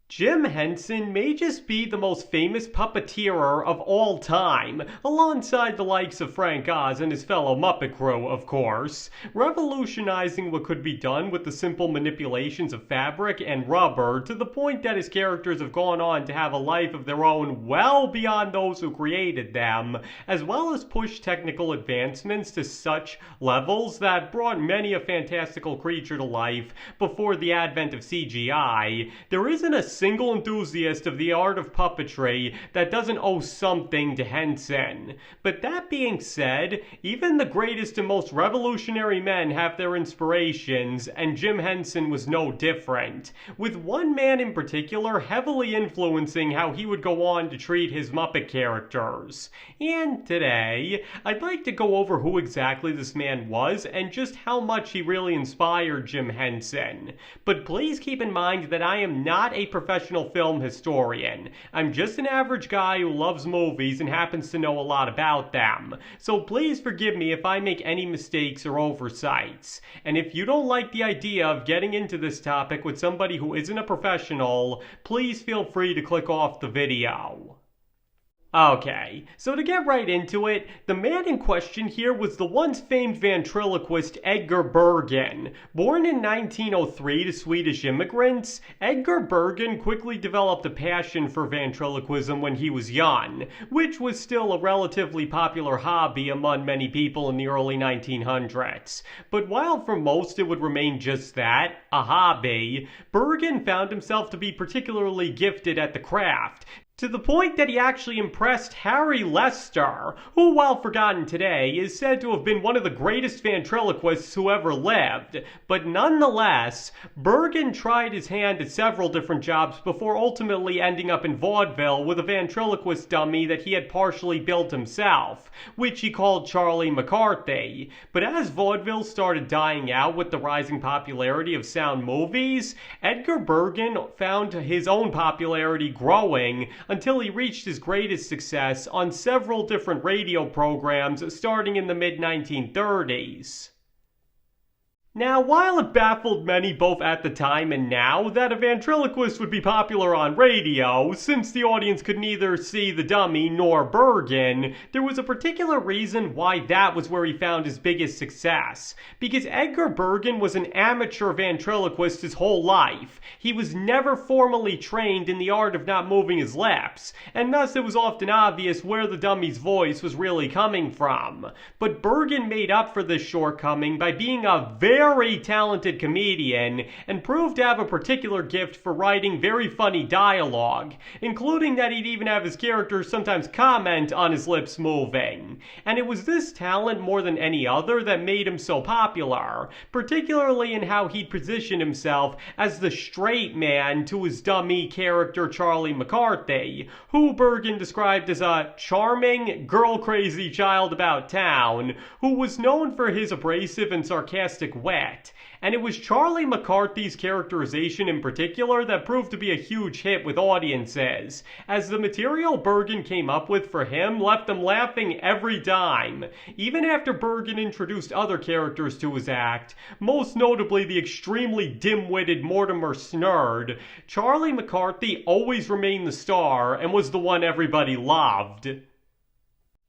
Jim Henson may just be the most famous puppeteer of all time, alongside the likes of Frank Oz and his fellow Muppet crew, of course, revolutionizing what could be done with the simple manipulations of fabric and rubber to the point that his characters have gone on to have a life of their own well beyond those who created them, as well as push technical advancements to such levels that brought many a fantastical creature to life before the advent of CGI. There isn't a single enthusiast of the art of puppetry that doesn't owe something to Henson. But that being said, even the greatest and most revolutionary men have their inspirations, and Jim Henson was no different, with one man in particular heavily influencing how he would go on to treat his Muppet characters. And today, I'd like to go over who exactly this man was and just how much he really inspired Jim Henson. But please keep in mind that I am not a professional film historian. I'm just an average guy who loves movies and happens to know a lot about them. So please forgive me if I make any mistakes or oversights. And if you don't like the idea of getting into this topic with somebody who isn't a professional, please feel free to click off the video. Okay, so to get right into it, the man in question here was the once famed ventriloquist Edgar Bergen. Born in 1903 to Swedish immigrants, Edgar Bergen quickly developed a passion for ventriloquism when he was young, which was still a relatively popular hobby among many people in the early 1900s. But while for most it would remain just that, a hobby, Bergen found himself to be particularly gifted at the craft, to the point that he actually impressed Harry Lester, who, while forgotten today, is said to have been one of the greatest ventriloquists who ever lived. But nonetheless, Bergen tried his hand at several different jobs before ultimately ending up in vaudeville with a ventriloquist dummy that he had partially built himself, which he called Charlie McCarthy. But as vaudeville started dying out with the rising popularity of sound movies, Edgar Bergen found his own popularity growing until he reached his greatest success on several different radio programs starting in the mid-1930s. Now, while it baffled many both at the time and now that a ventriloquist would be popular on radio, since the audience could neither see the dummy nor Bergen, there was a particular reason why that was where he found his biggest success. Because Edgar Bergen was an amateur ventriloquist his whole life. He was never formally trained in the art of not moving his lips, and thus it was often obvious where the dummy's voice was really coming from. But Bergen made up for this shortcoming by being a very talented comedian and proved to have a particular gift for writing very funny dialogue, including that he'd even have his characters sometimes comment on his lips moving. And it was this talent more than any other that made him so popular, particularly in how he'd position himself as the straight man to his dummy character Charlie McCarthy, who Bergen described as a charming, girl-crazy child about town, who was known for his abrasive and sarcastic wit. And it was Charlie McCarthy's characterization in particular that proved to be a huge hit with audiences, as the material Bergen came up with for him left them laughing every time, even after Bergen introduced other characters to his act, most notably the extremely dim-witted Mortimer Snerd. Charlie McCarthy always remained the star and was the one everybody loved.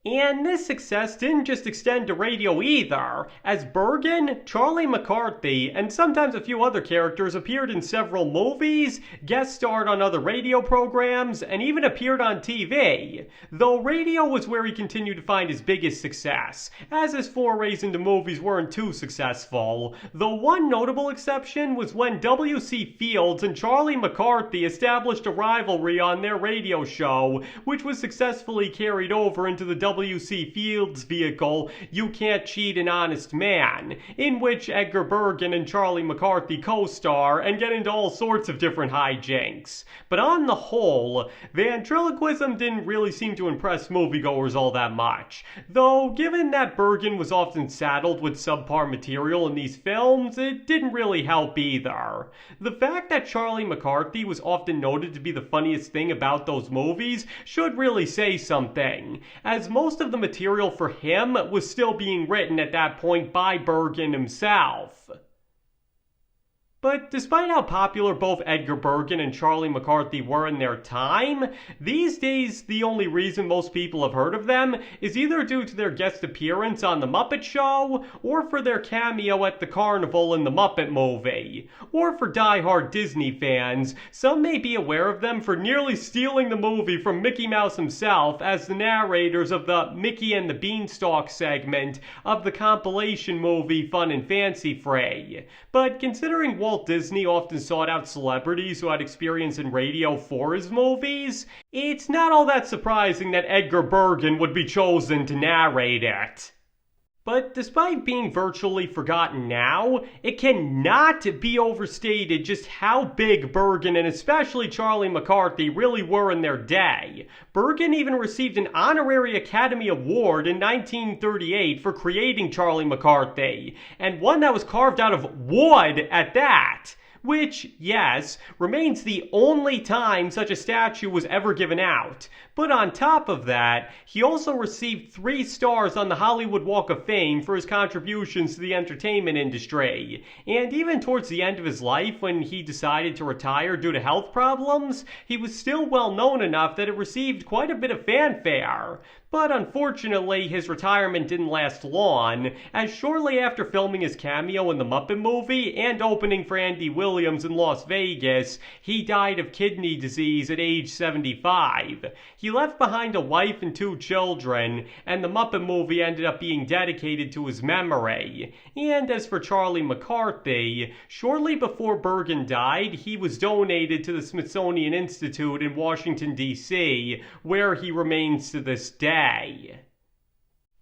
And this success didn't just extend to radio either, as Bergen, Charlie McCarthy, and sometimes a few other characters appeared in several movies, guest starred on other radio programs, and even appeared on TV, though radio was where he continued to find his biggest success, as his forays into movies weren't too successful, though one notable exception was when W.C. Fields and Charlie McCarthy established a rivalry on their radio show, which was successfully carried over into the W.C. Fields' vehicle, You Can't Cheat an Honest Man, in which Edgar Bergen and Charlie McCarthy co-star and get into all sorts of different hijinks. But on the whole, ventriloquism didn't really seem to impress moviegoers all that much, though given that Bergen was often saddled with subpar material in these films, it didn't really help either. The fact that Charlie McCarthy was often noted to be the funniest thing about those movies should really say something, as most of the material for him was still being written at that point by Bergen himself. But despite how popular both Edgar Bergen and Charlie McCarthy were in their time, these days the only reason most people have heard of them is either due to their guest appearance on The Muppet Show, or for their cameo at the carnival in the Muppet movie. Or for die-hard Disney fans, some may be aware of them for nearly stealing the movie from Mickey Mouse himself as the narrators of the Mickey and the Beanstalk segment of the compilation movie Fun and Fancy Fray. But considering Walt Disney often sought out celebrities who had experience in radio for his movies, it's not all that surprising that Edgar Bergen would be chosen to narrate it. But despite being virtually forgotten now, it cannot be overstated just how big Bergen and especially Charlie McCarthy really were in their day. Bergen even received an honorary Academy Award in 1938 for creating Charlie McCarthy, and one that was carved out of wood at that. Which, yes, remains the only time such a statue was ever given out. But on top of that, he also received 3 stars on the Hollywood Walk of Fame for his contributions to the entertainment industry. And even towards the end of his life, when he decided to retire due to health problems, he was still well known enough that it received quite a bit of fanfare. But unfortunately, his retirement didn't last long, as shortly after filming his cameo in the Muppet movie and opening for Andy Williams in Las Vegas, he died of kidney disease at age 75. He left behind a wife and 2 children, and the Muppet movie ended up being dedicated to his memory. And as for Charlie McCarthy, shortly before Bergen died, he was donated to the Smithsonian Institute in Washington, D.C., where he remains to this day.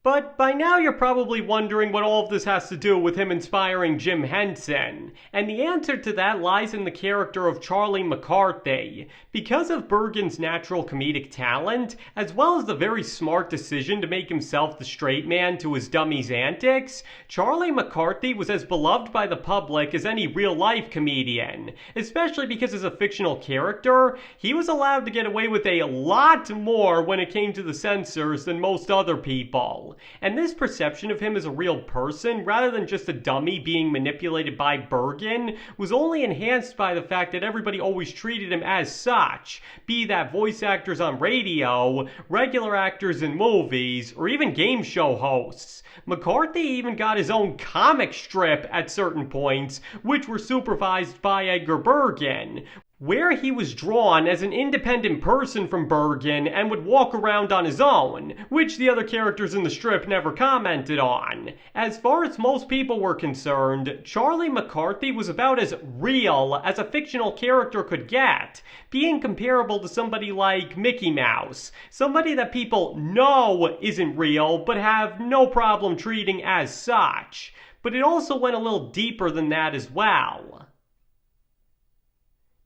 But by now you're probably wondering what all of this has to do with him inspiring Jim Henson. And the answer to that lies in the character of Charlie McCarthy. Because of Bergen's natural comedic talent, as well as the very smart decision to make himself the straight man to his dummy's antics, Charlie McCarthy was as beloved by the public as any real-life comedian. Especially because as a fictional character, he was allowed to get away with a lot more when it came to the censors than most other people. And this perception of him as a real person, rather than just a dummy being manipulated by Bergen, was only enhanced by the fact that everybody always treated him as such, be that voice actors on radio, regular actors in movies, or even game show hosts. McCarthy even got his own comic strip at certain points, which were supervised by Edgar Bergen, where he was drawn as an independent person from Bergen and would walk around on his own, which the other characters in the strip never commented on. As far as most people were concerned, Charlie McCarthy was about as real as a fictional character could get, being comparable to somebody like Mickey Mouse, somebody that people know isn't real but have no problem treating as such. But it also went a little deeper than that as well.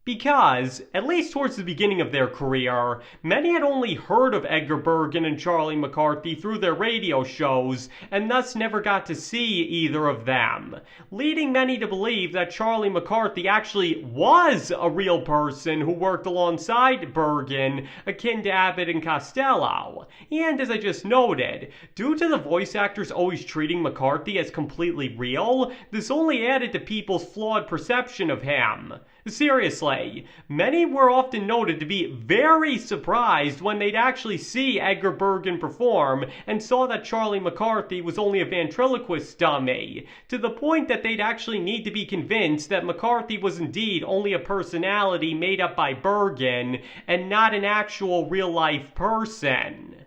Because, at least towards the beginning of their career, many had only heard of Edgar Bergen and Charlie McCarthy through their radio shows, and thus never got to see either of them, leading many to believe that Charlie McCarthy actually was a real person who worked alongside Bergen, akin to Abbott and Costello. And as I just noted, due to the voice actors always treating McCarthy as completely real, this only added to people's flawed perception of him. Seriously, many were often noted to be very surprised when they'd actually see Edgar Bergen perform and saw that Charlie McCarthy was only a ventriloquist dummy, to the point that they'd actually need to be convinced that McCarthy was indeed only a personality made up by Bergen and not an actual real-life person.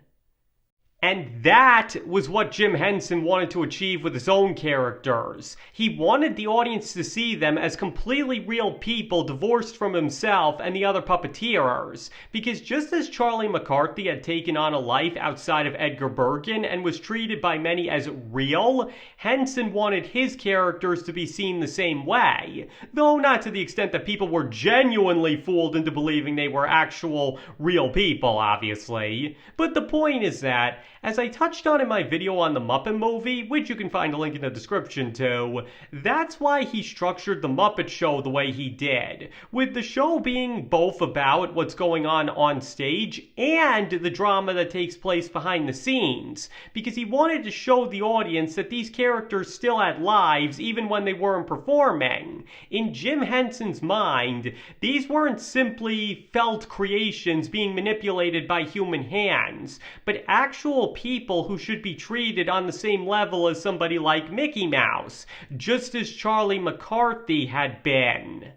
And that was what Jim Henson wanted to achieve with his own characters. He wanted the audience to see them as completely real people divorced from himself and the other puppeteers. Because just as Charlie McCarthy had taken on a life outside of Edgar Bergen and was treated by many as real, Henson wanted his characters to be seen the same way. Though not to the extent that people were genuinely fooled into believing they were actual real people, obviously. But the point is that as I touched on in my video on the Muppet movie, which you can find a link in the description to, that's why he structured the Muppet Show the way he did, with the show being both about what's going on stage and the drama that takes place behind the scenes, because he wanted to show the audience that these characters still had lives even when they weren't performing. In Jim Henson's mind, these weren't simply felt creations being manipulated by human hands, but actual people who should be treated on the same level as somebody like Mickey Mouse, just as Charlie McCarthy had been.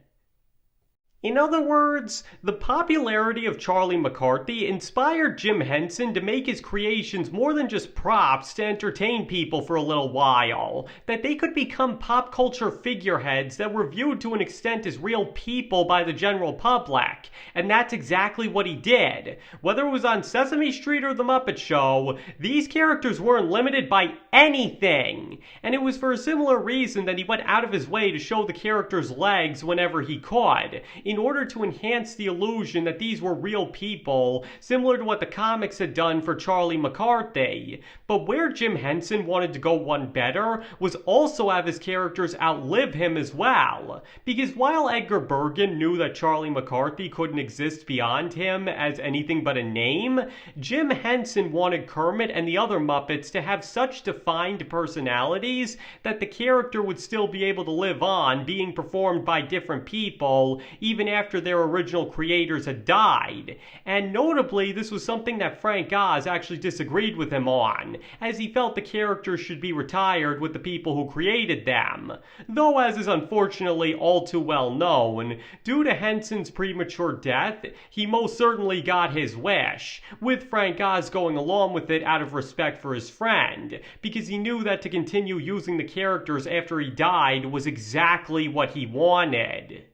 In other words, the popularity of Charlie McCarthy inspired Jim Henson to make his creations more than just props to entertain people for a little while, that they could become pop culture figureheads that were viewed to an extent as real people by the general public, and that's exactly what he did. Whether it was on Sesame Street or The Muppet Show, these characters weren't limited by anything, and it was for a similar reason that he went out of his way to show the characters' legs whenever he could, in order to enhance the illusion that these were real people, similar to what the comics had done for Charlie McCarthy. But where Jim Henson wanted to go one better was also have his characters outlive him as well. Because while Edgar Bergen knew that Charlie McCarthy couldn't exist beyond him as anything but a name, Jim Henson wanted Kermit and the other Muppets to have such defined personalities that the character would still be able to live on, being performed by different people, even after their original creators had died. And notably, this was something that Frank Oz actually disagreed with him on, as he felt the characters should be retired with the people who created them. Though, as is unfortunately all too well known, due to Henson's premature death, he most certainly got his wish, with Frank Oz going along with it out of respect for his friend, because he knew that to continue using the characters after he died was exactly what he wanted.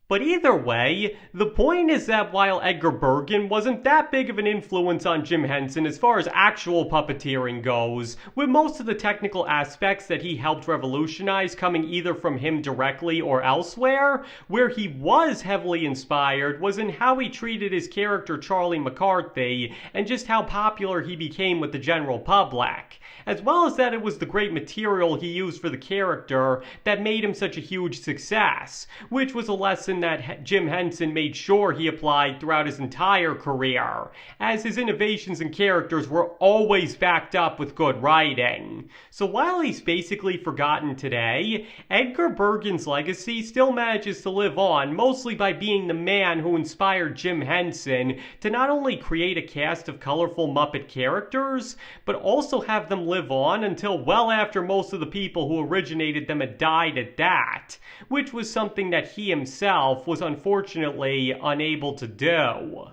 But either way, the point is that while Edgar Bergen wasn't that big of an influence on Jim Henson as far as actual puppeteering goes, with most of the technical aspects that he helped revolutionize coming either from him directly or elsewhere, where he was heavily inspired was in how he treated his character Charlie McCarthy and just how popular he became with the general public. As well as that it was the great material he used for the character that made him such a huge success, which was a lesson that Jim Henson made sure he applied throughout his entire career, as his innovations and characters were always backed up with good writing. So while he's basically forgotten today, Edgar Bergen's legacy still manages to live on, mostly by being the man who inspired Jim Henson to not only create a cast of colorful Muppet characters, but also have them live on until well after most of the people who originated them had died at that, which was something that he himself was unfortunately unable to do.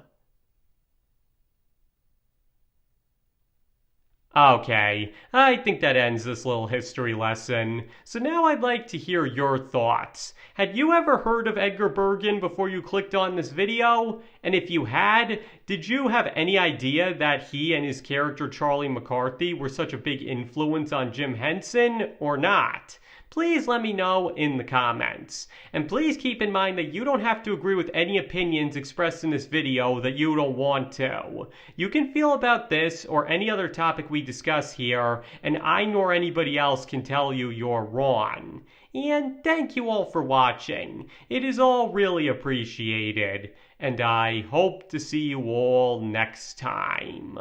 Okay, I think that ends this little history lesson. So now I'd like to hear your thoughts. Had you ever heard of Edgar Bergen before you clicked on this video? And if you had, did you have any idea that he and his character Charlie McCarthy were such a big influence on Jim Henson, or not? Please let me know in the comments. And please keep in mind that you don't have to agree with any opinions expressed in this video that you don't want to. You can feel about this or any other topic we discuss here, and I nor anybody else can tell you you're wrong. And thank you all for watching. It is all really appreciated. And I hope to see you all next time.